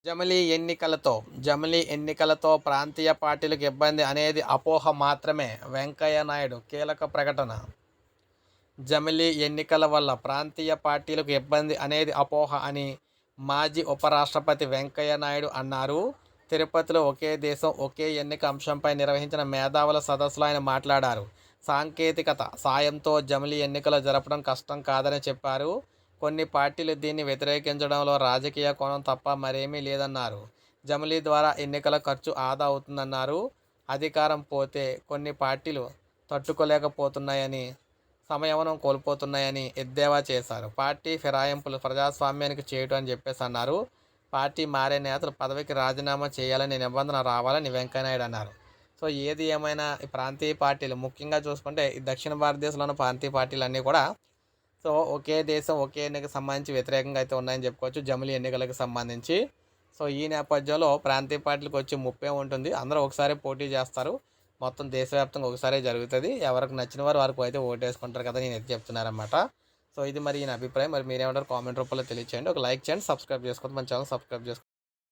జమిలీ ఎన్నికలతో ప్రాంతీయ పార్టీలకు ఇబ్బంది అనేది అపోహ మాత్రమే. వెంకయ్య నాయుడు కీలక ప్రకటన. జమిలీ ఎన్నికల వల్ల ప్రాంతీయ పార్టీలకు ఇబ్బంది అనేది అపోహ అని మాజీ ఉపరాష్ట్రపతి వెంకయ్య నాయుడు అన్నారు. తిరుపతిలో ఒకే దేశం ఒకే ఎన్నిక అంశంపై నిర్వహించిన మేధావుల సదస్సులో ఆయన మాట్లాడారు. సాంకేతికత సాయంతో జమిలీ ఎన్నికలు జరపడం కష్టం కాదని చెప్పారు. కొన్ని పార్టీలు దీన్ని వ్యతిరేకించడంలో రాజకీయ కోణం తప్ప మరేమీ లేదన్నారు. జమిలీ ద్వారా ఎన్నికల ఖర్చు ఆదా అవుతుందన్నారు. అధికారం పోతే కొన్ని పార్టీలు తట్టుకోలేకపోతున్నాయని, సమయవనం కోల్పోతున్నాయని ఎద్దేవా చేశారు. పార్టీ ఫిరాయింపులు ప్రజాస్వామ్యానికి చేటు అని చెప్పేసి అన్నారు. పార్టీ మారే నేతలు పదవికి రాజీనామా చేయాలని నిబంధన రావాలని వెంకయ్యనాయుడు అన్నారు. సో ఏది ఏమైనా ఈ ప్రాంతీయ పార్టీలు ముఖ్యంగా చూసుకుంటే ఈ దక్షిణ భారతదేశంలోని ప్రాంతీయ పార్టీలు అన్నీ కూడా సో ఒకే దేశం ఒకే ఎన్నికకు సంబంధించి వ్యతిరేకంగా అయితే ఉన్నాయని చెప్పుకోవచ్చు జమిలీ ఎన్నికలకు సంబంధించి. సో ఈ నేపథ్యంలో ప్రాంతీయ పార్టీలకు వచ్చి ముప్పే ఉంటుంది. అందరూ ఒకసారి పోటీ చేస్తారు. మొత్తం దేశవ్యాప్తంగా ఒకసారి జరుగుతుంది. ఎవరికి నచ్చిన వారు వారికి అయితే ఓటేసుకుంటారు కదా నేను అయితే చెప్తున్నారన్నమాట. సో ఇది మరి ఈయన అభిప్రాయం. మరి మీరేమంటారు కామెంట్ రూపంలో తెలియచేయండి. ఒక లైక్ చేయండి, సబ్స్క్రైబ్ చేసుకోండి, మన ఛానల్ సబ్స్క్రైబ్ చేసుకోండి.